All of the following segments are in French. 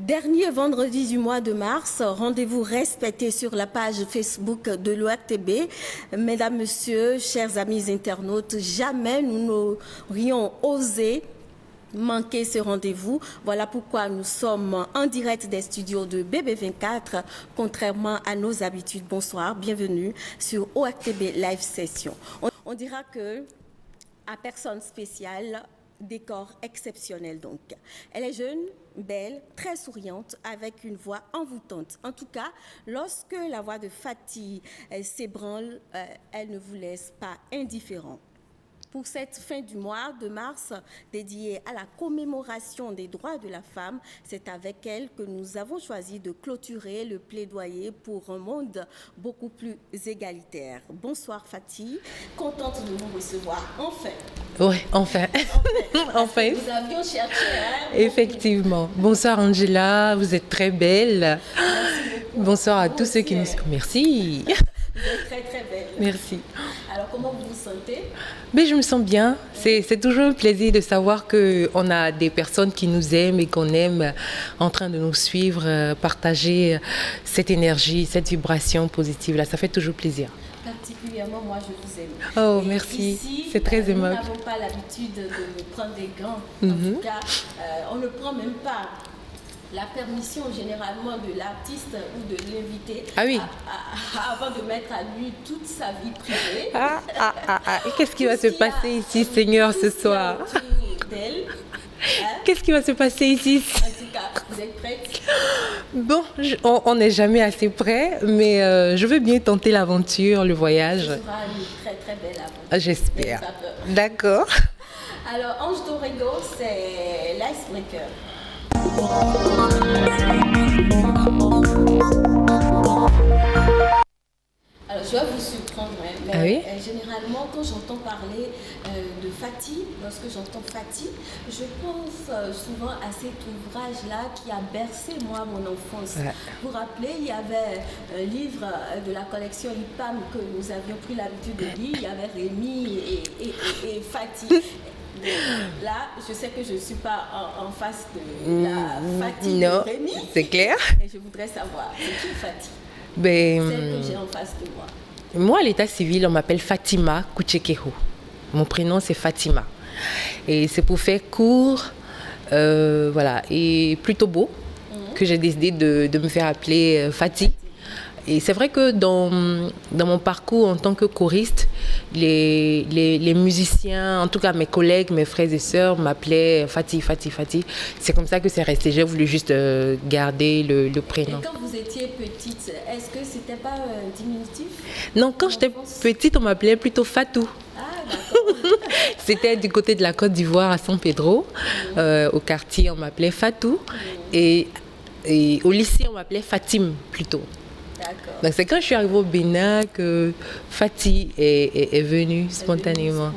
Dernier vendredi du mois de mars, rendez-vous respecté sur la page Facebook de l'ORTB. Mesdames, Messieurs, chers amis internautes, jamais nous n'aurions osé manquer ce rendez-vous. Voilà pourquoi nous sommes en direct des studios de BB24, contrairement à nos habitudes. Bonsoir, bienvenue sur ORTB Live Session. On dira que à personne spéciale, décor exceptionnel donc. Elle est jeune, belle, très souriante, avec une voix envoûtante. En tout cas, lorsque la voix de Fatih s'ébranle, elle ne vous laisse pas indifférent. Pour cette fin du mois de mars dédiée à la commémoration des droits de la femme, c'est avec elle que nous avons choisi de clôturer le plaidoyer pour un monde beaucoup plus égalitaire. Bonsoir Fatih, contente de vous recevoir enfin. Oui, enfin. Enfin. Nous avions cherché. Effectivement. Bonsoir Angela, vous êtes très belle. Bonsoir à tous ceux qui nous... Merci. Vous êtes très très belle. Merci. Alors comment vous vous sentez? Mais je me sens bien. C'est toujours un plaisir de savoir qu'on a des personnes qui nous aiment et qu'on aime en train de nous suivre, partager cette énergie, cette vibration positive. Là, ça fait toujours plaisir. Particulièrement, moi, je vous aime. Oh, merci. C'est très aimable. Nous n'avons pas l'habitude de prendre des gants. En tout cas, on ne prend même pas la permission généralement de l'artiste ou de l'invité avant de mettre à lui toute sa vie privée. Et qu'est-ce qui va se passer ici, Seigneur, ce soir? Qu'est-ce qui va se passer ici? En tout cas, vous êtes prête? Bon, on n'est jamais assez prêt, mais je veux bien tenter l'aventure, le voyage. Ce sera une très très belle aventure. J'espère. D'accord. Alors, Ange Dorego, c'est l'icebreaker. Alors, je vais vous surprendre, mais généralement, quand j'entends parler de Fatih, lorsque j'entends Fatih, je pense souvent à cet ouvrage-là qui a bercé, moi, mon enfance. Ouais. Vous vous rappelez, il y avait un livre de la collection IPAM que nous avions pris l'habitude de lire. Il y avait Rémi et Fatih. Là, je sais que je ne suis pas en face de la Fatih de Rémi. C'est clair. Et je voudrais savoir, c'est qui Fatih? Celle que j'ai en face de moi. Moi, à l'état civil, on m'appelle Fatima Kouchekeho. Mon prénom, c'est Fatima. Et c'est pour faire court, voilà, et plutôt beau, que j'ai décidé de me faire appeler Fatih. Et c'est vrai que dans mon parcours en tant que choriste, les musiciens, en tout cas mes collègues, mes frères et sœurs m'appelaient Fatih. C'est comme ça que c'est resté. J'ai voulu juste garder le prénom. Et quand vous étiez petite, est-ce que c'était pas un diminutif? Non, quand j'étais petite, on m'appelait plutôt Fatou. Ah, d'accord. C'était du côté de la Côte d'Ivoire à San Pedro. Au quartier, on m'appelait Fatou. Et au lycée, on m'appelait Fatim plutôt. D'accord. Donc c'est quand je suis arrivée au Bénin que Fatih est venue spontanément.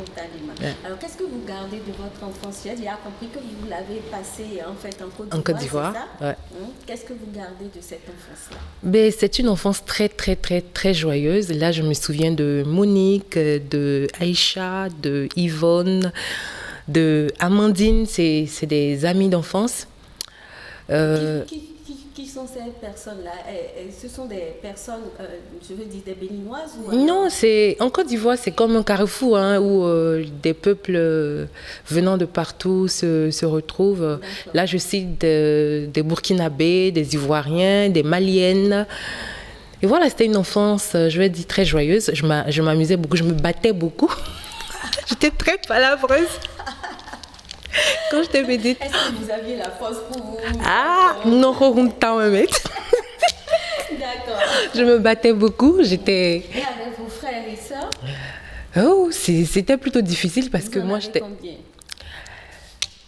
Ouais. Alors qu'est-ce que vous gardez de votre enfance? J'ai compris que vous l'avez passé en fait en Côte d'Ivoire. En Côte d'Ivoire, ouais. Qu'est-ce que vous gardez de cette enfance-là? C'est une enfance très très très très joyeuse. Là, je me souviens de Monique, de Aïcha, de Yvonne, de Amandine. C'est des amis d'enfance. Qui sont ces personnes-là? Ce sont des personnes, je veux dire, des Béninoises ou Non, en Côte d'Ivoire, c'est comme un carrefour où des peuples venant de partout se retrouvent. D'accord. Là, je cite des Burkinabés, des Ivoiriens, des Maliennes. Et voilà, c'était une enfance, je vais dire, très joyeuse. Je m'amusais beaucoup, je me battais beaucoup. J'étais très palabreuse. Quand j'étais petite. Est-ce que vous aviez la force pour vous? Non, D'accord. Je me battais beaucoup. Et avec vos frères et sœurs? Oh, c'était plutôt difficile parce que moi, j'étais. Combien?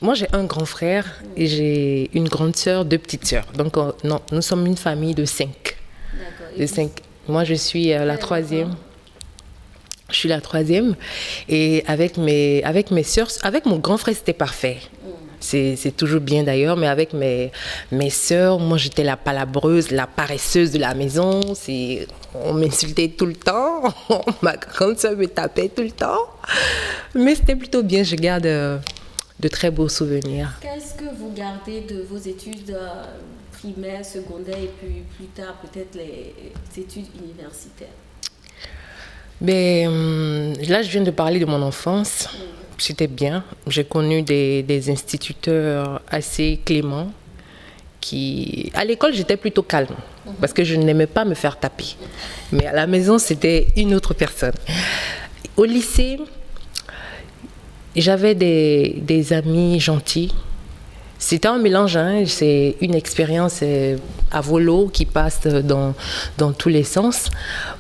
Moi, j'ai un grand frère et j'ai une grande sœur, 2 petites sœurs. Donc, non, nous sommes une famille de 5. D'accord. De 5. Moi, je suis la 3e. Je suis la 3e et avec mes sœurs, avec mon grand frère, c'était parfait. C'est toujours bien d'ailleurs, mais avec mes sœurs, moi j'étais la palabreuse, la paresseuse de la maison. On m'insultait tout le temps, ma grande sœur me tapait tout le temps. Mais c'était plutôt bien, je garde de très beaux souvenirs. Qu'est-ce que vous gardez de vos études primaires, secondaires et puis plus tard peut-être les études universitaires? Là, je viens de parler de mon enfance. C'était bien. J'ai connu des instituteurs assez cléments. À l'école, j'étais plutôt calme parce que je n'aimais pas me faire taper. Mais à la maison, c'était une autre personne. Au lycée, j'avais des amis gentils. C'était un mélange, hein. C'est une expérience à volo qui passe dans tous les sens.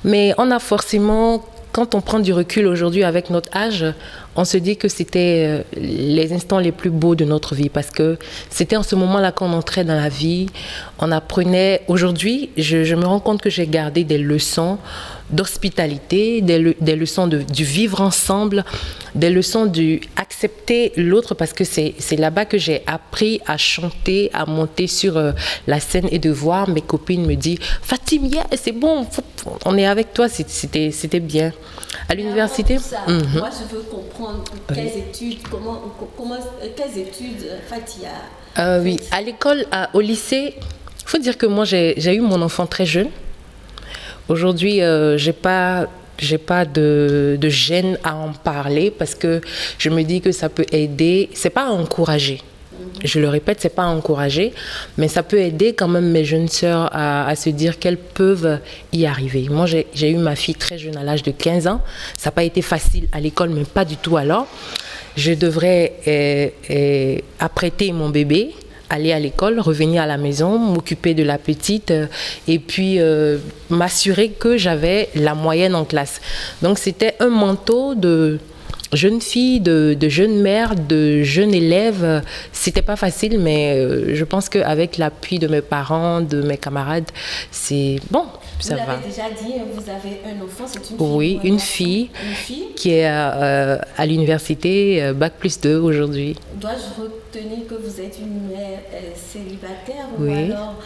Mais on a forcément, quand on prend du recul aujourd'hui avec notre âge, on se dit que c'était les instants les plus beaux de notre vie parce que c'était en ce moment-là qu'on entrait dans la vie, on apprenait. Aujourd'hui, je me rends compte que j'ai gardé des leçons d'hospitalité, des leçons du vivre ensemble, des leçons du accepter l'autre parce que c'est là-bas que j'ai appris à chanter, à monter sur la scène et de voir mes copines me dire « Fatim, yeah, c'est bon, on est avec toi », c'était bien. À l'université, moi je veux comprendre quelles études, quelles études Fatia a oui, à l'école, au lycée, il faut dire que moi j'ai eu mon enfant très jeune. Aujourd'hui, j'ai pas de gêne à en parler parce que je me dis que ça peut aider. C'est pas à encourager. Je le répète, c'est pas à encourager, mais ça peut aider quand même mes jeunes sœurs à se dire qu'elles peuvent y arriver. Moi, j'ai eu ma fille très jeune à l'âge de 15 ans. Ça n'a pas été facile à l'école, mais pas du tout alors. Je devrais apprêter mon bébé, aller à l'école, revenir à la maison, m'occuper de la petite et puis m'assurer que j'avais la moyenne en classe. Donc, c'était un manteau de jeune fille, de jeune mère, de jeune élève. C'était pas facile, mais je pense qu'avec l'appui de mes parents, de mes camarades, c'est bon, ça va. Vous l'avez déjà dit, vous avez un enfant, c'est une fille? Oui, une fille qui est à l'université, Bac+2 aujourd'hui. Dois-je retenir que vous êtes une mère célibataire ou alors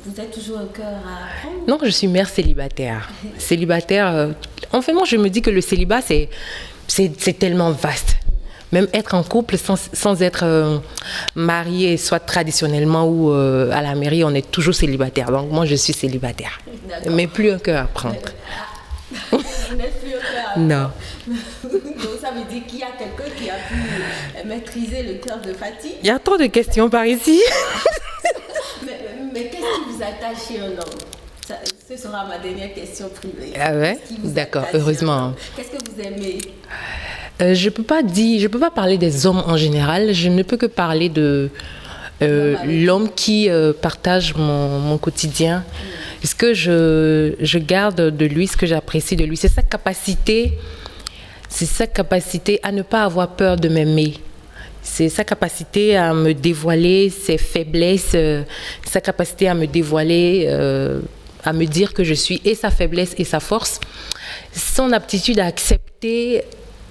vous êtes toujours un cœur à apprendre? Non, je suis mère célibataire. Célibataire, en fait, moi je me dis que le célibat, c'est tellement vaste. Même être en couple sans être marié, soit traditionnellement ou à la mairie, on est toujours célibataire. Donc moi, je suis célibataire. D'accord. Mais plus un cœur à prendre. Vous n'êtes plus un cœur à prendre? Non. Donc ça veut dire qu'il y a quelqu'un qui a pu maîtriser le cœur de Fatih? Il y a trop de questions par ici. mais qu'est-ce qui vous attache chez un homme? Ce sera ma dernière question privée. Ah ouais? D'accord, heureusement. Qu'est-ce que vous aimez? Je peux pas parler des hommes en général. Je ne peux que parler de l'homme qui partage mon quotidien. Ce que je garde de lui, ce que j'apprécie de lui, c'est sa capacité à ne pas avoir peur de m'aimer. C'est sa capacité à me dévoiler ses faiblesses, sa capacité à me dévoiler, à me dire que je suis et sa faiblesse et sa force, son aptitude à accepter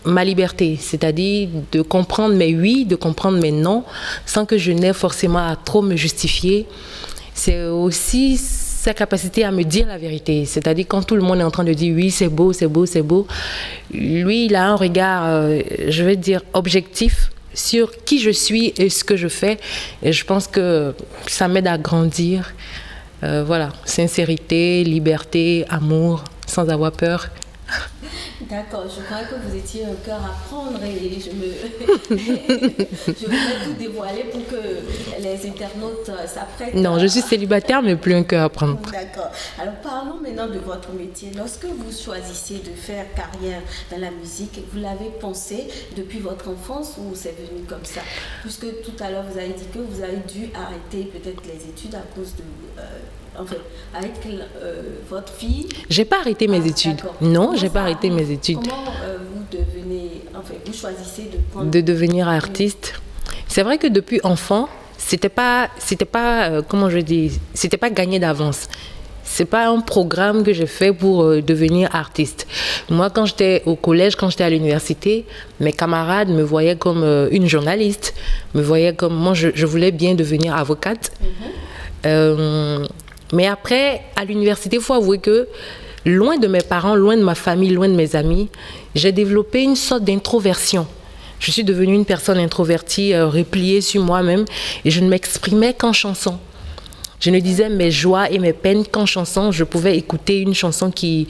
ma liberté, c'est-à-dire de comprendre mes oui, de comprendre mes non, sans que je n'aie forcément à trop me justifier. C'est aussi sa capacité à me dire la vérité, c'est-à-dire quand tout le monde est en train de dire oui, c'est beau, c'est beau, c'est beau, lui, il a un regard, je vais dire, objectif sur qui je suis et ce que je fais. Et je pense que ça m'aide à grandir. Voilà, sincérité, liberté, amour, sans avoir peur. D'accord, je crois que vous étiez un cœur à prendre et je voudrais tout dévoiler pour que les internautes s'apprêtent. Non, je suis célibataire, mais plus un cœur à prendre. D'accord. Alors parlons maintenant de votre métier. Lorsque vous choisissez de faire carrière dans la musique, vous l'avez pensé depuis votre enfance ou c'est venu comme ça? Puisque tout à l'heure vous avez dit que vous avez dû arrêter peut-être les études à cause de... avec votre fille. J'ai pas arrêté mes études. Non, j'ai pas arrêté mes études. Comment vous choisissez de devenir artiste? C'est vrai que depuis enfant, c'était pas comment je dis, c'était pas gagné d'avance. C'est pas un programme que j'ai fait pour devenir artiste. Moi, quand j'étais au collège, quand j'étais à l'université, mes camarades me voyaient comme une journaliste, me voyaient comme moi, je voulais bien devenir avocate. Mais après, à l'université, il faut avouer que loin de mes parents, loin de ma famille, loin de mes amis, j'ai développé une sorte d'introversion. Je suis devenue une personne introvertie, repliée sur moi-même, et je ne m'exprimais qu'en chanson. Je ne disais mes joies et mes peines qu'en chanson. Je pouvais écouter une chanson qui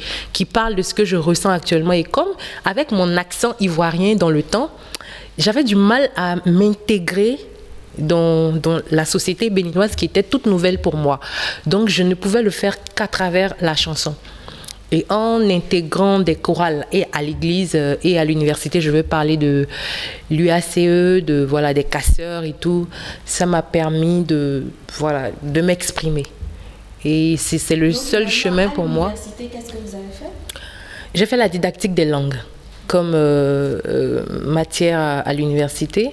parle de ce que je ressens actuellement. Et comme avec mon accent ivoirien dans le temps, j'avais du mal à m'intégrer dans la société béninoise qui était toute nouvelle pour moi. Donc, je ne pouvais le faire qu'à travers la chanson. Et en intégrant des chorales et à l'église et à l'université, je veux parler de l'UACE, des casseurs et tout, ça m'a permis de m'exprimer. Et c'est le seul chemin pour moi. À l'université, qu'est-ce que vous avez fait? J'ai fait la didactique des langues comme matière à l'université.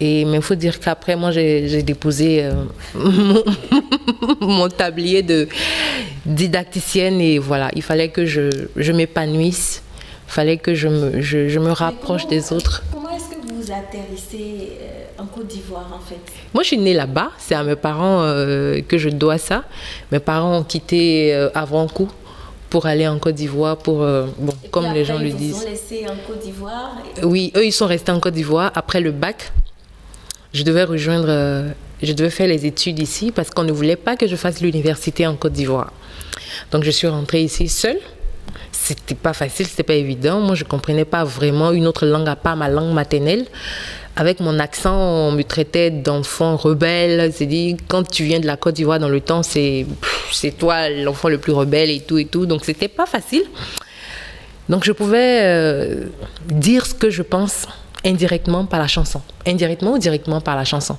Mais il faut dire qu'après, moi, j'ai déposé mon tablier de didacticienne et voilà, il fallait que je m'épanouisse, il fallait que je me rapproche des autres. Comment est-ce que vous atterrissez en Côte d'Ivoire, en fait? Moi, je suis née là-bas, c'est à mes parents que je dois ça. Mes parents ont quitté Avrancourt pour aller en Côte d'Ivoire, comme après, les gens le disent. Ils vous ont laissé en Côte d'Ivoire? Oui, eux, ils sont restés en Côte d'Ivoire après le bac. Je devais faire les études ici parce qu'on ne voulait pas que je fasse l'université en Côte d'Ivoire. Donc, je suis rentrée ici seule. C'était pas facile, c'était pas évident. Moi, je comprenais pas vraiment une autre langue à part ma langue maternelle. Avec mon accent, on me traitait d'enfant rebelle. C'est-à-dire, quand tu viens de la Côte d'Ivoire dans le temps, c'est toi l'enfant le plus rebelle et tout. Donc, c'était pas facile. Donc, je pouvais dire ce que je pense indirectement par la chanson. Indirectement ou directement par la chanson.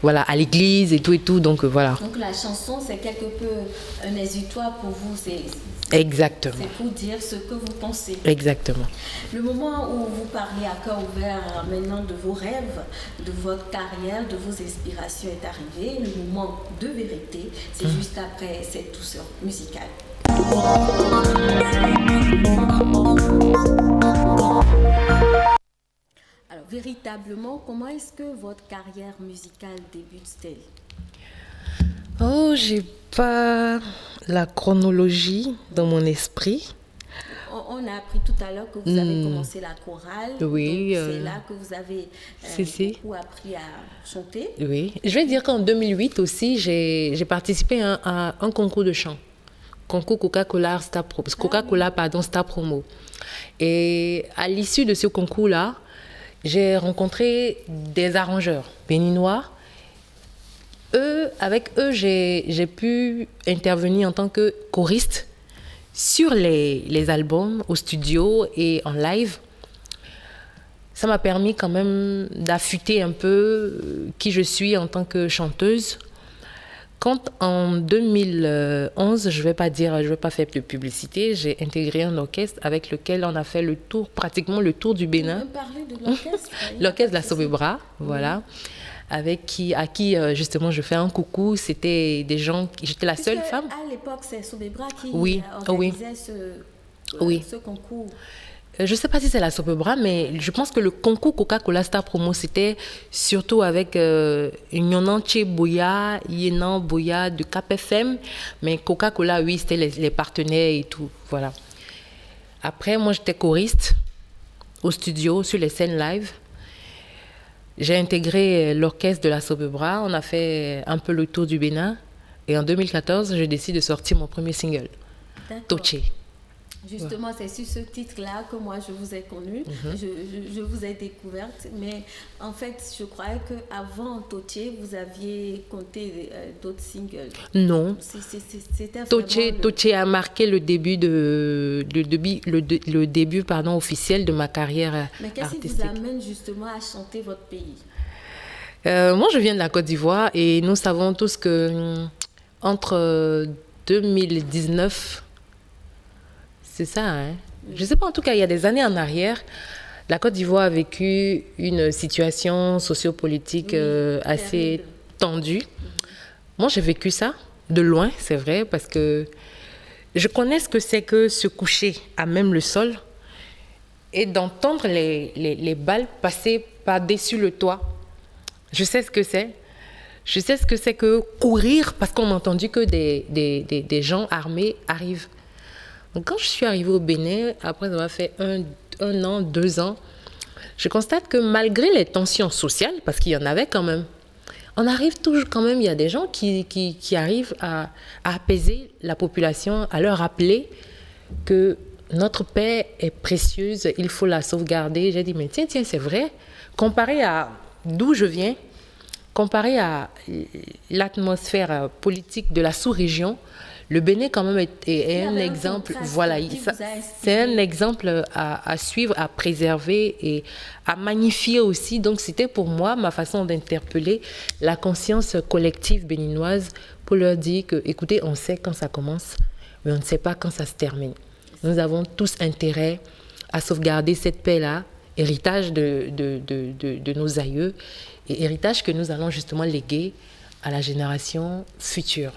Voilà, à l'église et tout. Donc, voilà. Donc, la chanson, c'est quelque peu un exutoire pour vous. Exactement. C'est pour dire ce que vous pensez. Exactement. Le moment où vous parlez à cœur ouvert maintenant de vos rêves, de votre carrière, de vos inspirations est arrivé. Le moment de vérité, c'est juste après cette douceur musicale. Alors, véritablement, comment est-ce que votre carrière musicale débute-t-elle? Oh, j'ai pas la chronologie dans mon esprit. On a appris tout à l'heure que vous avez commencé la chorale. Oui. C'est là que vous avez beaucoup appris à chanter. Oui. Je vais dire qu'en 2008 aussi, j'ai participé à un concours de chant. Concours Coca-Cola Star Promo. Et à l'issue de ce concours-là, j'ai rencontré des arrangeurs béninois. Avec eux, j'ai pu intervenir en tant que choriste sur les albums, au studio et en live. Ça m'a permis quand même d'affûter un peu qui je suis en tant que chanteuse. Quand en 2011, je vais pas faire de publicité, j'ai intégré un orchestre avec lequel on a fait pratiquement le tour du Bénin. Vous pouvez parler de l'orchestre? L'orchestre de la Sobebra, voilà. À qui justement je fais un coucou. C'était des gens, j'étais la seule femme. À l'époque, c'est Sobebra qui organisait ce concours. Je ne sais pas si c'est la Sobebra, mais je pense que le concours Coca-Cola Star Promo, c'était surtout avec Nyonanche Boya, Yenan Boya de Cap FM. Mais Coca-Cola, oui, c'était les partenaires et tout. Voilà. Après, moi, j'étais choriste au studio, sur les scènes live. J'ai intégré l'orchestre de la Sobebra. On a fait un peu le tour du Bénin. Et en 2014, je décide de sortir mon premier single, Toche. Justement, c'est sur ce titre-là que moi, je vous ai connue, je vous ai découverte. Mais en fait, je croyais qu'avant Toche, vous aviez compté d'autres singles. Non. C'était Toche a marqué le début, officiel de ma carrière artistique. Mais qu'est-ce qui vous amène justement à chanter votre pays? Moi, je viens de la Côte d'Ivoire et nous savons tous que entre 2019... C'est ça, hein. Je ne sais pas, en tout cas, il y a des années en arrière, la Côte d'Ivoire a vécu une situation sociopolitique assez tendue. Moi, j'ai vécu ça de loin, c'est vrai, parce que je connais ce que c'est que se coucher à même le sol et d'entendre les balles passer par-dessus le toit. Je sais ce que c'est. Je sais ce que c'est que courir parce qu'on a entendu que des gens armés arrivent. Donc, quand je suis arrivée au Bénin, après avoir fait un an, 2 ans, je constate que malgré les tensions sociales, parce qu'il y en avait quand même, on arrive toujours quand même, il y a des gens qui arrivent à apaiser la population, à leur rappeler que notre paix est précieuse, il faut la sauvegarder. J'ai dit, mais tiens, c'est vrai. Comparé à d'où je viens, comparé à l'atmosphère politique de la sous-région, le Bénin quand même est un exemple, voilà, c'est un exemple à suivre, à préserver et à magnifier aussi. Donc c'était pour moi ma façon d'interpeller la conscience collective béninoise pour leur dire que, écoutez, on sait quand ça commence, mais on ne sait pas quand ça se termine. Nous avons tous intérêt à sauvegarder cette paix-là, héritage de nos aïeux et héritage que nous allons justement léguer à la génération future.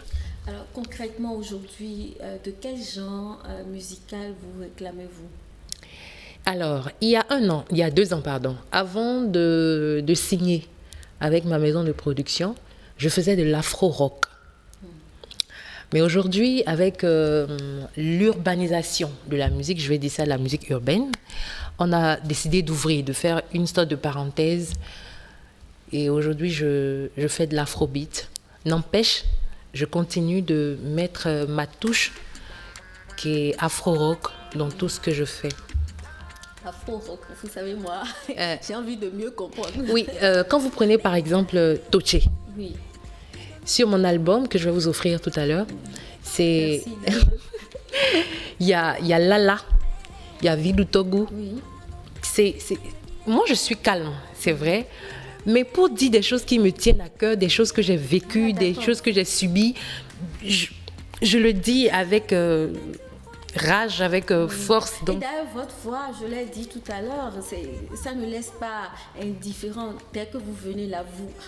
Alors concrètement aujourd'hui, de quel genre musical vous réclamez-vous? Alors, il y a 2 ans, avant de signer avec ma maison de production, je faisais de l'afro-rock. Mais aujourd'hui, avec l'urbanisation de la musique, je vais dire ça, la musique urbaine, on a décidé d'ouvrir, de faire une sorte de parenthèse. Et aujourd'hui, je fais de l'afrobeat. N'empêche, je continue de mettre ma touche qui est afro-rock dans tout ce que je fais. Afro-rock, vous savez, moi, j'ai envie de mieux comprendre. Oui, quand vous prenez par exemple Toche, oui. Sur mon album que je vais vous offrir tout à l'heure, c'est... il y a Lala, il y a Vidou Togo. Oui. Moi, je suis calme, c'est vrai. Mais pour dire des choses qui me tiennent à cœur, des choses que j'ai vécues, des choses que j'ai subies, je le dis avec rage, avec force. Donc... Et d'ailleurs, votre voix, je l'ai dit tout à l'heure, ça ne laisse pas indifférent. Dès que vous venez là,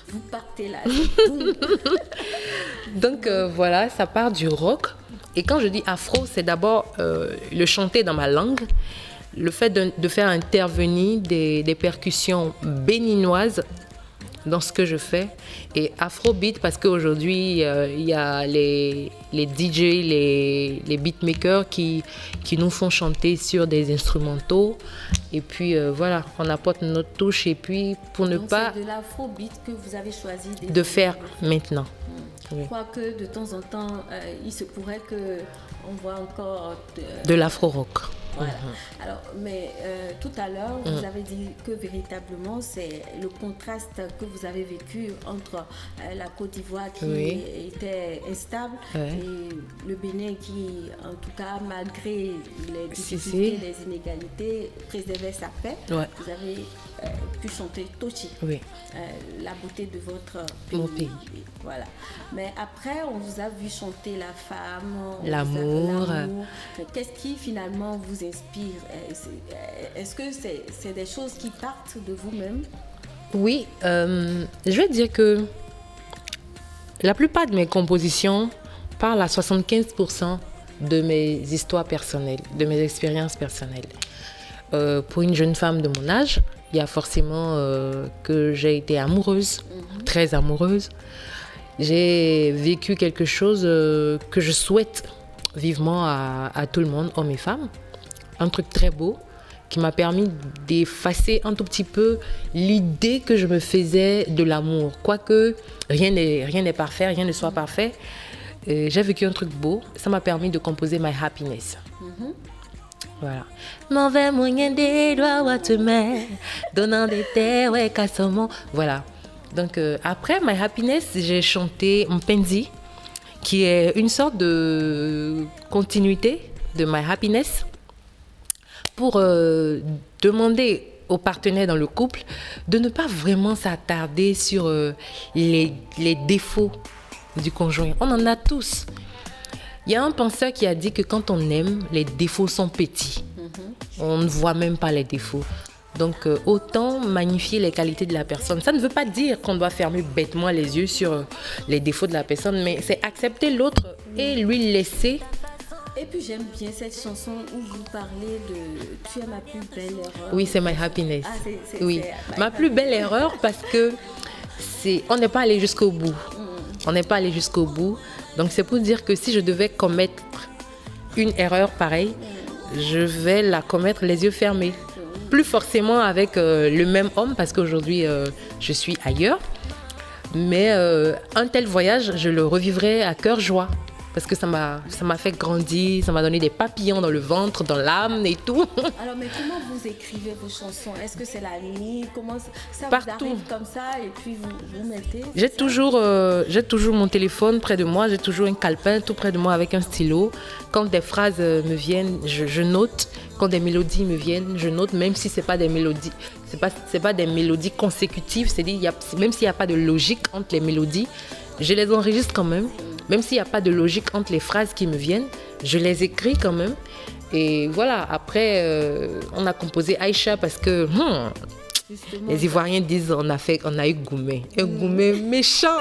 vous partez là. Donc voilà, ça part du rock. Et quand je dis afro, c'est d'abord le chanter dans ma langue. Le fait de faire intervenir des percussions béninoises dans ce que je fais. Et afrobeat, parce qu'aujourd'hui, il y a les DJ, les beatmakers qui nous font chanter sur des instrumentaux. Et puis voilà, on apporte notre touche. Et puis pour ne pas... C'est de l'afrobeat que vous avez choisi de faire maintenant. Je crois que de temps en temps, il se pourrait qu'on voit encore de l'afro-rock. Voilà. Alors, mais tout à l'heure, vous avez dit que véritablement, c'est le contraste que vous avez vécu entre la Côte d'Ivoire qui était instable et le Bénin qui, en tout cas, malgré les difficultés, les inégalités, préservait sa paix. Ouais. Vous avez pu chanter Tochi, la beauté de votre pays. Mon pays. Voilà. Mais après, on vous a vu chanter la femme, l'amour. Qu'est-ce qui finalement vous inspire? Est-ce que c'est des choses qui partent de vous-même? Oui, je vais dire que la plupart de mes compositions parlent à 75% de mes histoires personnelles, de mes expériences personnelles. Pour une jeune femme de mon âge, il y a forcément que j'ai été amoureuse, très amoureuse. J'ai vécu quelque chose que je souhaite vivement à tout le monde, hommes et femmes. Un truc très beau qui m'a permis d'effacer un tout petit peu l'idée que je me faisais de l'amour. Quoique rien n'est parfait, rien ne soit parfait. J'ai vécu un truc beau. Ça m'a permis de composer My Happiness. Voilà. Voilà. Donc après My Happiness, j'ai chanté Mpenzi, qui est une sorte de continuité de My Happiness, pour demander aux partenaires dans le couple de ne pas vraiment s'attarder sur les défauts du conjoint. On en a tous. Il y a un penseur qui a dit que quand on aime, les défauts sont petits. On ne voit même pas les défauts. Donc, autant magnifier les qualités de la personne. Ça ne veut pas dire qu'on doit fermer bêtement les yeux sur les défauts de la personne, mais c'est accepter l'autre et lui laisser. Et puis, j'aime bien cette chanson où vous parlez de « Tu es ma plus belle erreur ». Oui, c'est My Happiness. Oui, ma plus belle erreur parce que on n'est pas allé jusqu'au bout. On n'est pas allé jusqu'au bout. Donc, c'est pour dire que si je devais commettre une erreur pareille, je vais la commettre les yeux fermés. plus forcément avec le même homme parce qu'aujourd'hui, je suis ailleurs. Mais un tel voyage, je le revivrai à cœur joie. Parce que ça m'a fait grandir, ça m'a donné des papillons dans le ventre, dans l'âme et tout. Alors, mais comment vous écrivez vos chansons? Est-ce que c'est la nuit? Comment ça Partout. vous arrive comme ça et puis vous mettez? J'ai toujours mon téléphone près de moi, j'ai toujours un calepin tout près de moi avec un stylo. Quand des phrases me viennent, je note. Quand des mélodies me viennent, je note, même si c'est pas des mélodies, c'est pas des mélodies consécutives. C'est-à-dire, même s'il n'y a pas de logique entre les mélodies, je les enregistre quand même. Même s'il n'y a pas de logique entre les phrases qui me viennent, je les écris quand même. Et voilà, après, on a composé Aïcha parce que les Ivoiriens disent on a eu Goumé. Un Goumé méchant.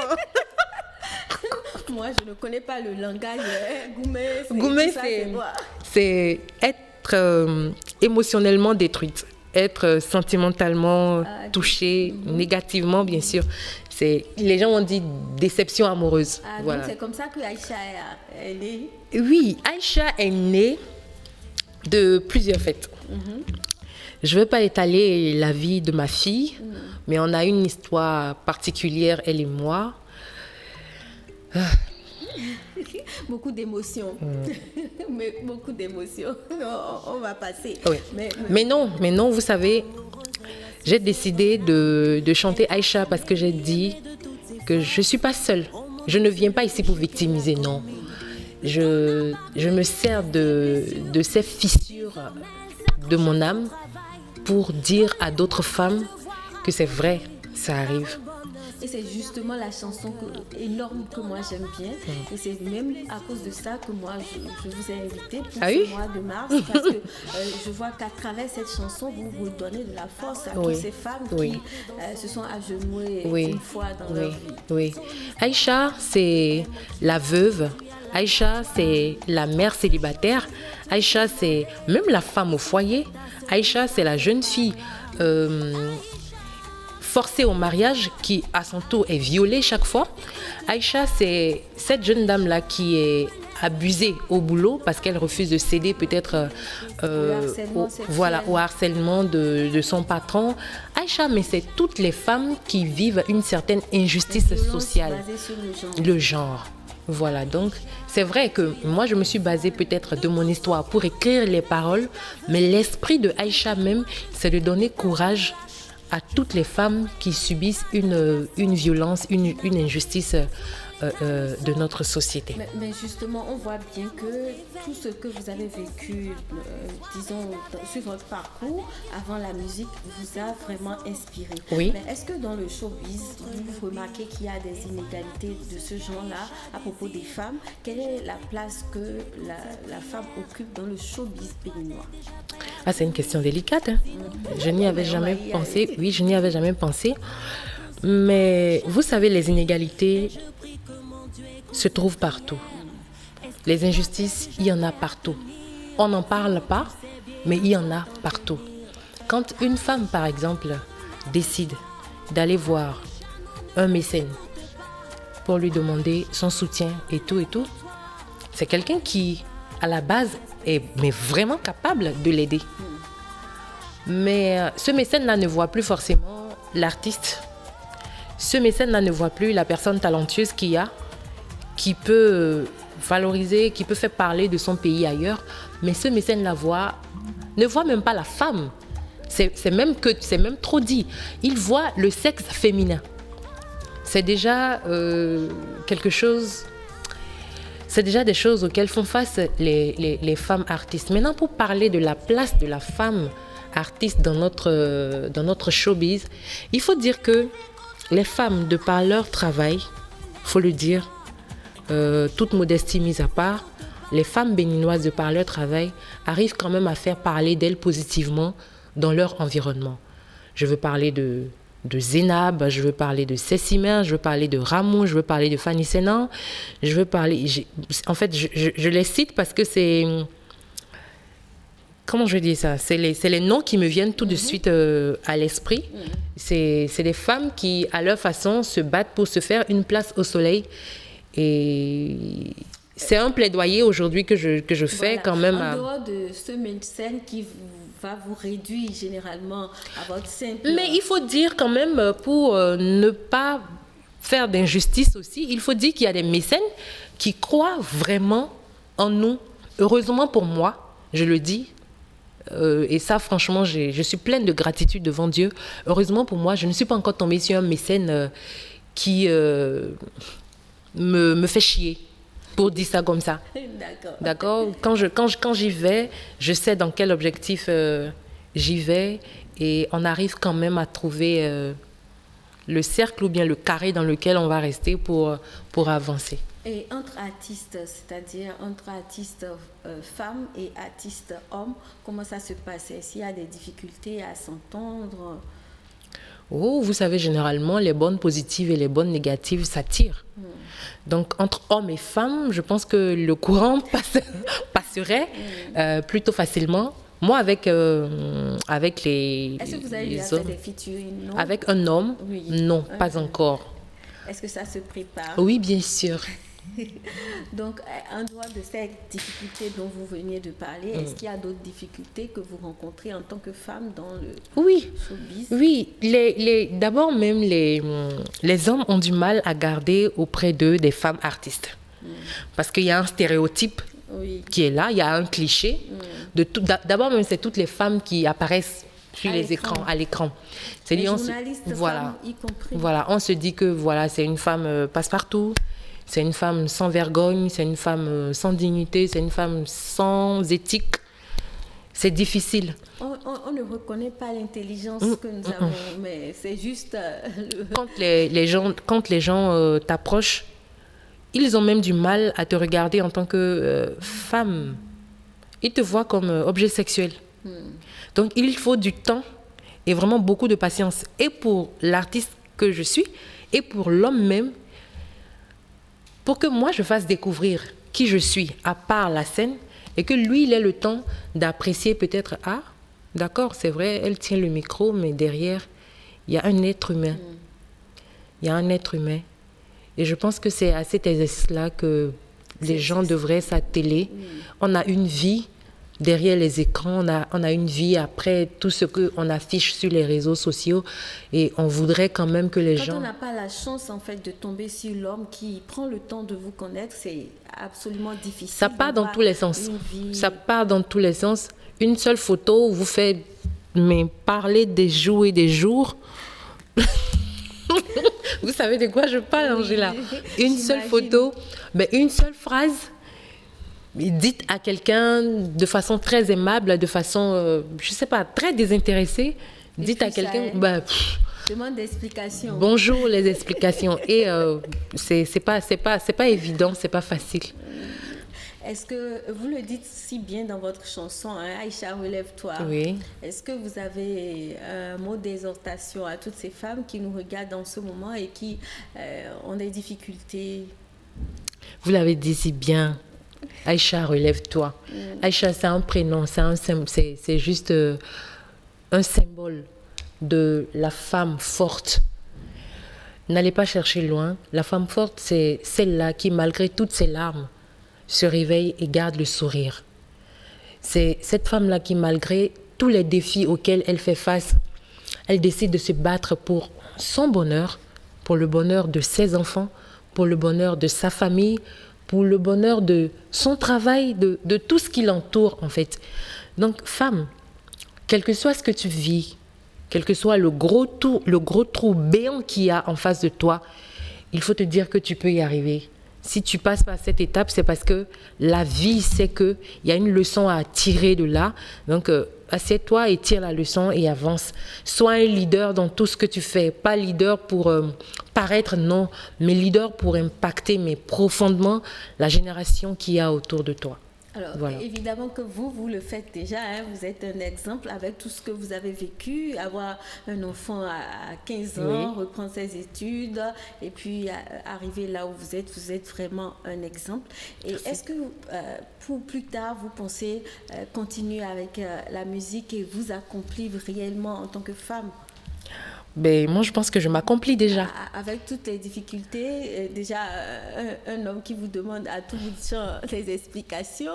Moi, je ne connais pas le langage. Goumé, c'est être émotionnellement détruite, être sentimentalement touchée, négativement, bien sûr. Les gens ont dit déception amoureuse. Voilà. Donc c'est comme ça que Aïcha est née? Oui, Aïcha est née de plusieurs faits. Je ne vais pas étaler la vie de ma fille, mais on a une histoire particulière, elle et moi. Beaucoup d'émotions. Mais beaucoup d'émotions. On va passer. Oui. Mais non, vous savez, j'ai décidé de chanter Aïcha parce que j'ai dit que je ne suis pas seule. Je ne viens pas ici pour victimiser, non. Je me sers de ces fissures de mon âme pour dire à d'autres femmes que c'est vrai, ça arrive. Et c'est justement la chanson énorme que moi j'aime bien. Et c'est même à cause de ça que moi je vous ai invité pour ce mois de mars. Parce que je vois qu'à travers cette chanson, vous donnez de la force à toutes ces femmes qui se sont agenouillées une fois dans leur vie. Oui. Aïcha, c'est la veuve. Aïcha, c'est la mère célibataire. Aïcha, c'est même la femme au foyer. Aïcha, c'est la jeune fille forcée au mariage qui, à son tour, est violée chaque fois. Aïcha, c'est cette jeune dame-là qui est abusée au boulot parce qu'elle refuse de céder peut-être au harcèlement de son patron. Aïcha, mais c'est toutes les femmes qui vivent une certaine injustice sociale. Le genre. Voilà, donc c'est vrai que moi je me suis basée peut-être de mon histoire pour écrire les paroles, mais l'esprit de Aïcha même, c'est de donner courage à toutes les femmes qui subissent une violence, une injustice de notre société. Mais justement, on voit bien que tout ce que vous avez vécu, disons, sur votre parcours, avant la musique, vous a vraiment inspiré. Oui. Mais est-ce que dans le showbiz, vous remarquez qu'il y a des inégalités de ce genre-là à propos des femmes? Quelle est la place que la femme occupe dans le showbiz béninois? Ah, c'est une question délicate. Hein. Je n'y avais jamais pensé. Oui, je n'y avais jamais pensé. Mais vous savez, les inégalités se trouvent partout. Les injustices, il y en a partout. On n'en parle pas, mais il y en a partout. Quand une femme, par exemple, décide d'aller voir un mécène pour lui demander son soutien et tout, c'est quelqu'un qui, à la base, est vraiment capable de l'aider. Mais ce mécène-là ne voit plus forcément l'artiste. Ce mécène-là ne voit plus la personne talentueuse qu'il y a, qui peut valoriser, qui peut faire parler de son pays ailleurs. Mais ce mécène-là ne voit même pas la femme. C'est même trop dit. Il voit le sexe féminin. C'est déjà quelque chose... C'est déjà des choses auxquelles font face les femmes artistes. Maintenant, pour parler de la place de la femme artiste dans notre showbiz, il faut dire que les femmes, de par leur travail, il faut le dire, toute modestie mise à part, les femmes béninoises, de par leur travail, arrivent quand même à faire parler d'elles positivement dans leur environnement. Je veux parler de Zénab, je veux parler de Cécimer, je veux parler de Ramon, je veux parler de Fanny Sénan, je veux parler... En fait, je les cite parce que c'est... Comment je dis ça? C'est les noms qui me viennent tout de suite à l'esprit. C'est des femmes qui, à leur façon, se battent pour se faire une place au soleil. Et c'est un plaidoyer aujourd'hui que je fais quand même. En dehors de ce médecin qui va vous réduire généralement à votre simple... Mais il faut dire quand même, pour ne pas faire d'injustice aussi, il faut dire qu'il y a des mécènes qui croient vraiment en nous. Heureusement pour moi, je le dis, et ça franchement, je suis pleine de gratitude devant Dieu. Heureusement pour moi, je ne suis pas encore tombée sur un mécène qui me fait chier, pour dire ça comme ça. D'accord. Quand j'y vais, je sais dans quel objectif j'y vais, et on arrive quand même à trouver le cercle ou bien le carré dans lequel on va rester pour avancer. Et entre artistes, c'est-à-dire entre artistes femmes et artistes hommes, comment ça se passe? Est-ce qu'il y a des difficultés à s'entendre? Oh, vous savez, généralement, les bonnes positives et les bonnes négatives s'attirent. Donc, entre hommes et femmes, je pense que le courant passerait plutôt facilement. Moi, avec les... Est-ce que vous avez déjà fait des featuring? Non? Avec un homme? Oui. Non, pas encore. Est-ce que ça se prépare? Oui, bien sûr. Donc, en dehors de cette difficulté dont vous veniez de parler, est-ce qu'il y a d'autres difficultés que vous rencontrez en tant que femme dans le showbiz? Oui, d'abord même les hommes ont du mal à garder auprès d'eux des femmes artistes. Parce qu'il y a un stéréotype qui est là, il y a un cliché. D'abord même, c'est toutes les femmes qui apparaissent sur les écrans, à l'écran. C'est les journalistes, femmes y compris. Voilà, on se dit que voilà, c'est une femme passe-partout. C'est une femme sans vergogne, c'est une femme sans dignité, c'est une femme sans éthique. C'est difficile. On ne reconnaît pas l'intelligence que nous avons, mais c'est juste... Quand les gens t'approchent, ils ont même du mal à te regarder en tant que femme. Ils te voient comme objet sexuel. Donc, il faut du temps et vraiment beaucoup de patience. Et pour l'artiste que je suis, et pour l'homme même, pour que moi, je fasse découvrir qui je suis, à part la scène, et que lui, il ait le temps d'apprécier peut-être, ah, d'accord, c'est vrai, elle tient le micro, mais derrière, il y a un être humain. Il y a un être humain. Et je pense que c'est à cet exercice-là que les gens devraient s'atteler. On a une vie derrière les écrans, on a une vie après tout ce qu'on affiche sur les réseaux sociaux, et on voudrait quand même que les gens... Quand on n'a pas la chance en fait de tomber sur l'homme qui prend le temps de vous connaître, c'est absolument difficile. Ça part dans tous les sens. Ça part dans tous les sens. Une seule photo vous fait parler des jours et des jours. Vous savez de quoi je parle, Angela? Une seule photo, une seule phrase. Dites à quelqu'un de façon très aimable, de façon, je ne sais pas, très désintéressée. Dites à quelqu'un... demande d'explications. Bonjour, les explications. Et c'est pas évident, c'est pas facile. Est-ce que vous le dites si bien dans votre chanson, hein, Aïcha, relève-toi. Oui. Est-ce que vous avez un mot d'exhortation à toutes ces femmes qui nous regardent en ce moment et qui ont des difficultés? Vous l'avez dit si bien. Aïcha, relève-toi. Aïcha, c'est un prénom, c'est juste un symbole de la femme forte. N'allez pas chercher loin. La femme forte, c'est celle-là qui, malgré toutes ses larmes, se réveille et garde le sourire. C'est cette femme-là qui, malgré tous les défis auxquels elle fait face, elle décide de se battre pour son bonheur, pour le bonheur de ses enfants, pour le bonheur de sa famille, pour le bonheur de son travail, de tout ce qui l'entoure en fait. Donc femme, quel que soit ce que tu vis, quel que soit le gros trou béant qu'il y a en face de toi, il faut te dire que tu peux y arriver. Si tu passes par cette étape, c'est parce que la vie sait qu'il y a une leçon à tirer de là. Donc, assieds-toi et tire la leçon et avance. Sois un leader dans tout ce que tu fais. Pas leader pour paraître, non, mais leader pour impacter, mais profondément, la génération qu'il y a autour de toi. Alors, évidemment que vous le faites déjà, hein, vous êtes un exemple avec tout ce que vous avez vécu, avoir un enfant à 15 ans, reprendre ses études et puis arriver là où vous êtes vraiment un exemple. Et est-ce que pour plus tard, vous pensez continuer avec la musique et vous accomplir réellement en tant que femme? Ben, moi, je pense que je m'accomplis déjà. Avec toutes les difficultés, déjà, un homme qui vous demande à tout bout de champ des explications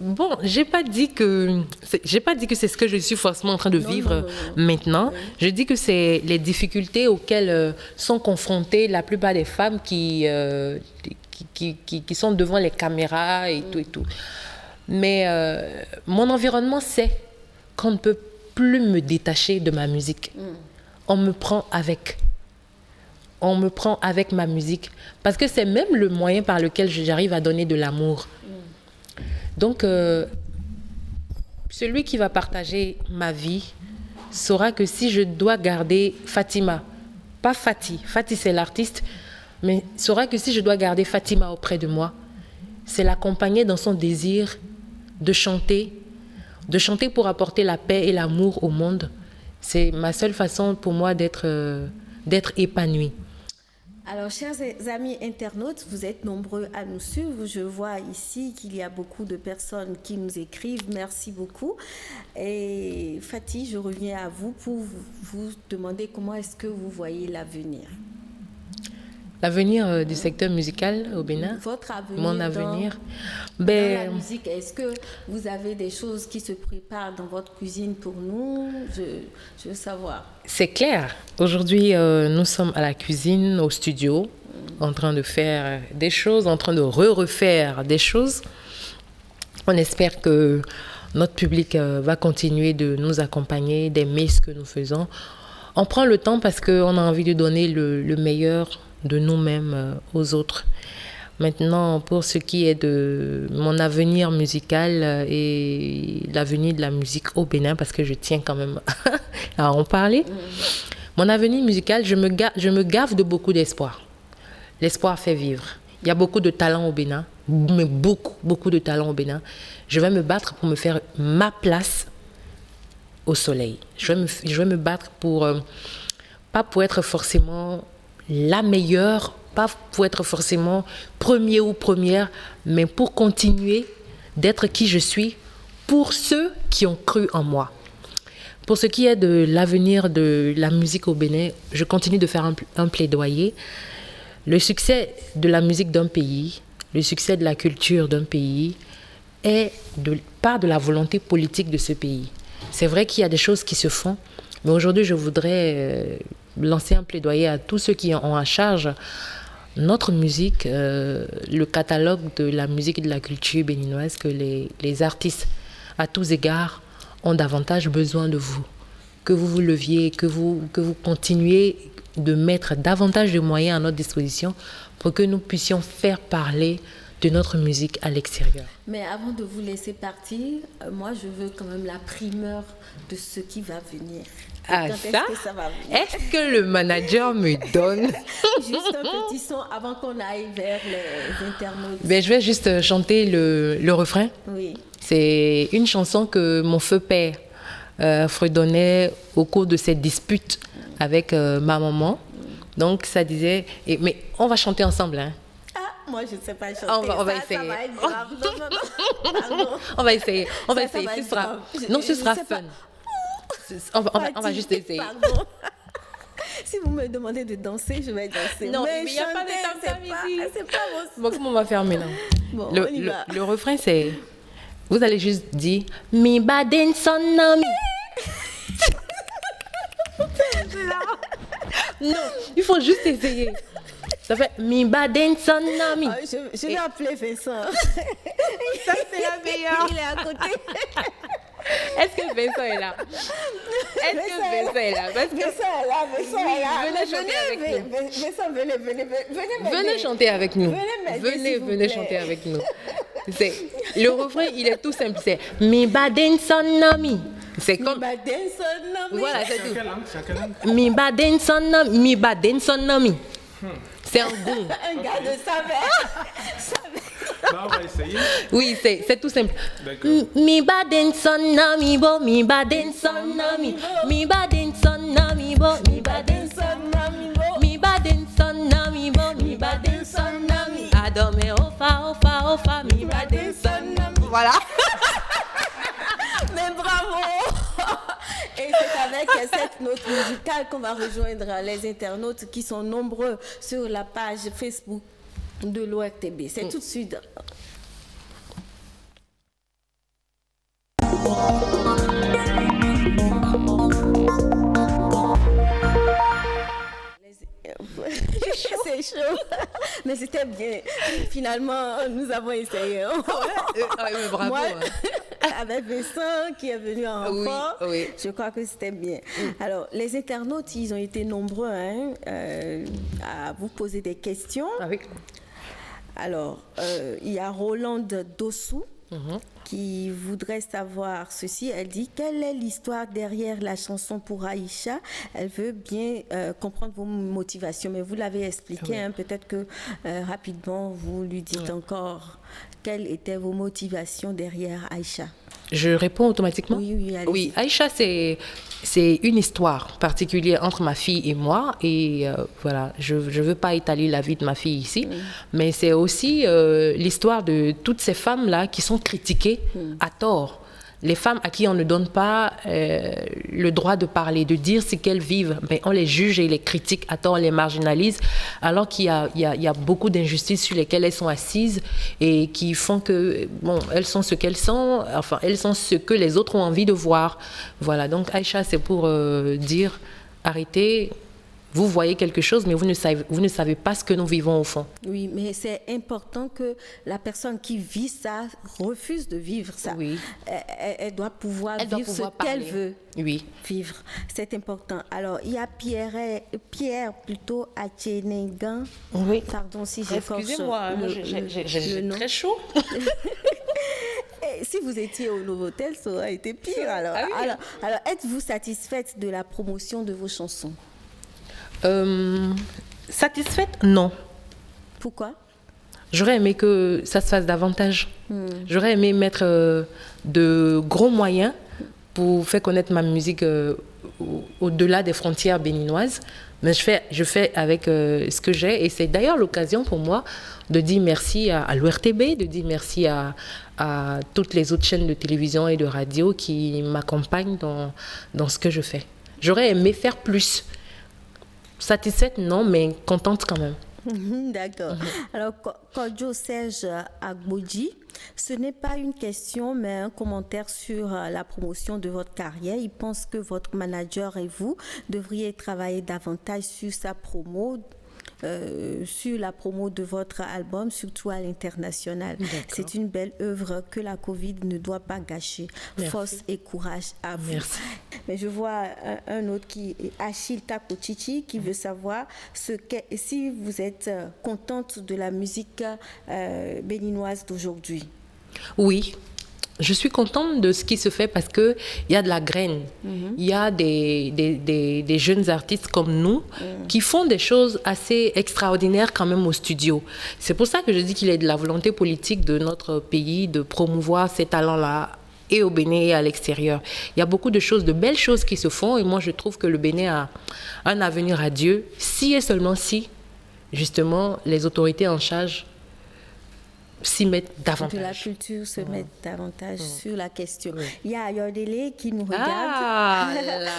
Bon, j'ai pas dit que c'est ce que je suis forcément en train de vivre maintenant. Oui. Je dis que c'est les difficultés auxquelles sont confrontées la plupart des femmes qui sont devant les caméras et tout et tout. Mais mon environnement sait qu'on ne peut plus me détacher de ma musique. On me prend avec ma musique parce que c'est même le moyen par lequel j'arrive à donner de l'amour. Donc, celui qui va partager ma vie saura que si je dois garder Fatima, pas Fati c'est l'artiste, mais saura que si je dois garder Fatima auprès de moi, c'est l'accompagner dans son désir de chanter pour apporter la paix et l'amour au monde. C'est ma seule façon pour moi d'être épanouie. Alors, chers amis internautes, vous êtes nombreux à nous suivre. Je vois ici qu'il y a beaucoup de personnes qui nous écrivent. Merci beaucoup. Et Fati, je reviens à vous pour vous demander comment est-ce que vous voyez l'avenir. L'avenir du secteur musical au Bénin. Votre avenir. Mon avenir. Dans la musique, est-ce que vous avez des choses qui se préparent dans votre cuisine pour nous? Je veux savoir. C'est clair. Aujourd'hui, nous sommes à la cuisine, au studio, en train de faire des choses, en train de refaire des choses. On espère que notre public va continuer de nous accompagner, d'aimer ce que nous faisons. On prend le temps parce qu'on a envie de donner le meilleur de nous-mêmes aux autres. Maintenant, pour ce qui est de mon avenir musical et l'avenir de la musique au Bénin, parce que je tiens quand même à en parler, mon avenir musical, je me gave de beaucoup d'espoir. L'espoir fait vivre. Il y a beaucoup de talent au Bénin, mais beaucoup de talent au Bénin. Je vais me battre pour me faire ma place au soleil. Je vais me battre pas pour être forcément la meilleure, pas pour être forcément premier ou première, mais pour continuer d'être qui je suis pour ceux qui ont cru en moi. Pour ce qui est de l'avenir de la musique au Bénin, je continue de faire un plaidoyer. Le succès de la musique d'un pays, le succès de la culture d'un pays est part de la volonté politique de ce pays. C'est vrai qu'il y a des choses qui se font, mais aujourd'hui, je voudrais lancer un plaidoyer à tous ceux qui ont à charge notre musique, le catalogue de la musique et de la culture béninoise, que les artistes, à tous égards, ont davantage besoin de vous. Que vous vous leviez, que vous continuiez de mettre davantage de moyens à notre disposition pour que nous puissions faire parler de notre musique à l'extérieur. Mais avant de vous laisser partir, moi je veux quand même la primeur de ce qui va venir. Ah, ça va venir? Est-ce que le manager me donne juste un petit son avant qu'on aille vers les internautes? Ben, je vais juste chanter le refrain. Oui. C'est une chanson que mon feu père fredonnait au cours de cette dispute avec ma maman. Donc ça disait, mais on va chanter ensemble, hein? Moi, je ne sais pas chanter. On va essayer. Ça va être grave. Non. On va essayer. Ce sera fun. On va juste essayer. Pardon. Si vous me demandez de danser, je vais danser. Non, mais il n'y a pas de tam-tam ici. C'est pas bon. Comment on va faire maintenant? Bon, le refrain, c'est... Vous allez juste dire... Mi baden son ami. Non, il faut juste essayer. Ça fait mi baden son ami. Je vais appeler Vincent. Ça, c'est la meilleure. Il est à côté. Est-ce que Vincent est là? Vincent est là? Venez chanter avec nous. Vincent, venez chanter avec nous. Venez chanter avec nous. Le refrain, il est tout simple. C'est mi baden son ami. C'est comme... Voilà, c'est tout. Mi baden son ami. C'est un gong. Un gars de savait. Bah, on va essayer. Oui, c'est tout simple. Mi baden son ami bo, mi baden son ami. Mi baden son ami bo, mi baden son ami bo. Mi baden son ami bo, mi baden son ami. Adome ofa, mi baden son ami. Voilà. Mais bravo. Et c'est avec cette note musicale qu'on va rejoindre les internautes qui sont nombreux sur la page Facebook de l'ORTB. C'est tout de suite. C'est chaud, mais c'était bien. Finalement, nous avons essayé. Bravo. Moi, avec Vincent qui est venu en renfort, je crois que c'était bien. Alors, les internautes, ils ont été nombreux à vous poser des questions. Ah oui. Alors, il y a Rolande Dossou qui voudrait savoir ceci. Elle dit, quelle est l'histoire derrière la chanson pour Aïcha? Elle veut bien comprendre vos motivations, mais vous l'avez expliqué. Peut-être que rapidement, vous lui dites encore quelles étaient vos motivations derrière Aïcha. Je réponds automatiquement? Oui, Aïcha, c'est une histoire particulière entre ma fille et moi. Et voilà, je ne veux pas étaler la vie de ma fille ici, mais c'est aussi l'histoire de toutes ces femmes-là qui sont critiquées à tort. Les femmes à qui on ne donne pas le droit de parler, de dire ce qu'elles vivent, mais on les juge et les critique à tort, on les marginalise, alors qu'il y a beaucoup d'injustices sur lesquelles elles sont assises et qui font que, bon, elles sont ce qu'elles sont, enfin, elles sont ce que les autres ont envie de voir. Voilà, donc Aïcha, c'est pour dire, arrêtez. Vous voyez quelque chose, mais vous ne savez pas ce que nous vivons au fond. Oui, mais c'est important que la personne qui vit ça refuse de vivre ça. Oui. Elle doit pouvoir vivre ce qu'elle veut vivre. C'est important. Alors, il y a Pierre plutôt Atchénégan. Oui. Pardon si j'écorche. Excusez-moi, j'ai très chaud. Si vous étiez au Novotel, ça aurait été pire. Alors, alors êtes-vous satisfaite de la promotion de vos chansons? Satisfaite? Non. Pourquoi? J'aurais aimé que ça se fasse davantage. J'aurais aimé mettre de gros moyens pour faire connaître ma musique au-delà des frontières béninoises. Mais je fais avec ce que j'ai. Et c'est d'ailleurs l'occasion pour moi de dire merci à l'ORTB, de dire merci à toutes les autres chaînes de télévision et de radio qui m'accompagnent dans ce que je fais. J'aurais aimé faire plus. Satisfaite, non, mais contente quand même. D'accord. Alors, Kodjo Serge Agbodji, ce n'est pas une question, mais un commentaire sur la promotion de votre carrière. Il pense que votre manager et vous devriez travailler davantage sur sa promo, sur la promo de votre album, surtout à l'international. C'est une belle œuvre que la Covid ne doit pas gâcher. Merci. Force et courage à vous. Merci. Mais je vois un autre qui est Achille Kapochichi qui veut savoir si vous êtes contente de la musique béninoise d'aujourd'hui. Oui. Je suis contente de ce qui se fait parce qu'il y a de la graine. Il y a des jeunes artistes comme nous qui font des choses assez extraordinaires quand même au studio. C'est pour ça que je dis qu'il y a de la volonté politique de notre pays de promouvoir ces talents-là et au Bénin et à l'extérieur. Il y a beaucoup de choses, de belles choses qui se font et moi je trouve que le Bénin a un avenir radieux si et seulement si, justement, les autorités en charge s'y mettent davantage. De la culture se mettent davantage sur la question. Il y a Ayodele qui nous regarde. Ah,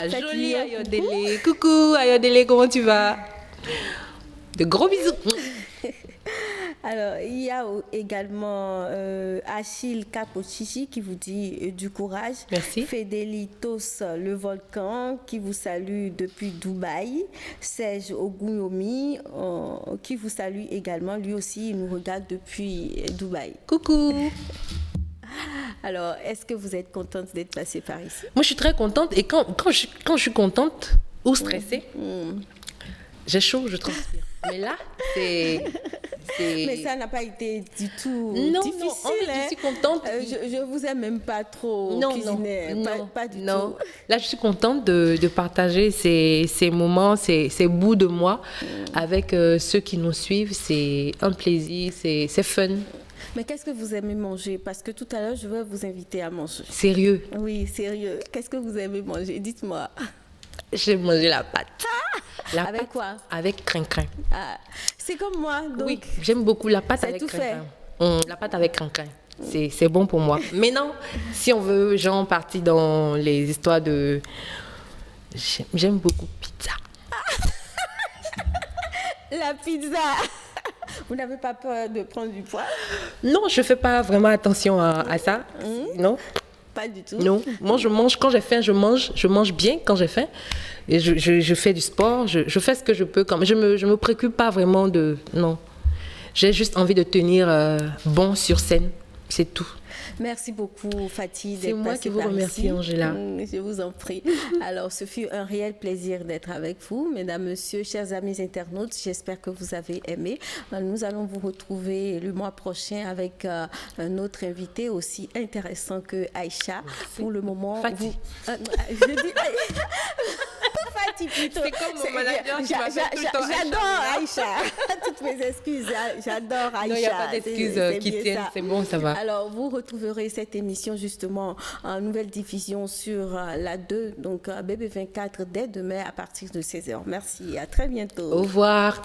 la jolie Ayodele. Coucou Ayodele, comment tu vas? De gros bisous. Alors, il y a également Achille Kapochichi qui vous dit du courage. Merci. Fédélitos le volcan qui vous salue depuis Dubaï. Serge Ogunyomi qui vous salue également. Lui aussi, il nous regarde depuis Dubaï. Coucou. Alors, est-ce que vous êtes contente d'être passée par ici? Moi, je suis très contente. Et quand je suis contente ou stressée, j'ai chaud, je transpire. Mais là, c'est... Mais ça n'a pas été du tout difficile. Non, en fait, je suis contente. Je vous ai même pas trop cuisiné. Pas du tout. Là, je suis contente de partager ces moments, ces bouts de moi avec ceux qui nous suivent. C'est un plaisir, c'est fun. Mais qu'est-ce que vous aimez manger? Parce que tout à l'heure, je vais vous inviter à manger. Sérieux? Oui, sérieux. Qu'est-ce que vous aimez manger? Dites-moi. J'aime manger la pâte. Avec pâte, quoi? Avec crin-crin. C'est comme moi. Donc oui, j'aime beaucoup la pâte avec crin-crin. La pâte avec crin-crin. C'est bon pour moi. Mais non, si on veut, genre, partir dans les histoires de J'aime beaucoup pizza. La pizza. Vous n'avez pas peur de prendre du poids? Non, je fais pas vraiment attention à ça. Non. Pas du tout. Non. Moi, je mange quand j'ai faim, je mange bien quand j'ai faim. Et je fais du sport, je fais ce que je peux. Je me préoccupe pas vraiment de... Non. J'ai juste envie de tenir bon sur scène. C'est tout. Merci beaucoup, Fatih. C'est moi qui vous remercie, Angela. Je vous en prie. Alors, ce fut un réel plaisir d'être avec vous. Mesdames, Messieurs, chers amis internautes, j'espère que vous avez aimé. Nous allons vous retrouver le mois prochain avec un autre invité aussi intéressant que Aïcha. Merci. Pour le moment, Fatih. Je dis Fatih plutôt. C'est comme mon manager qui m'appelle tout le temps J'adore Aïcha. Toutes mes excuses. J'adore Aïcha. Non, il n'y a pas d'excuses qui tiennent. C'est bon, ça va. Alors, vous retrouverez cette émission justement en nouvelle diffusion sur la 2, donc BB24 dès demain à partir de 16h. Merci et à très bientôt. Au revoir.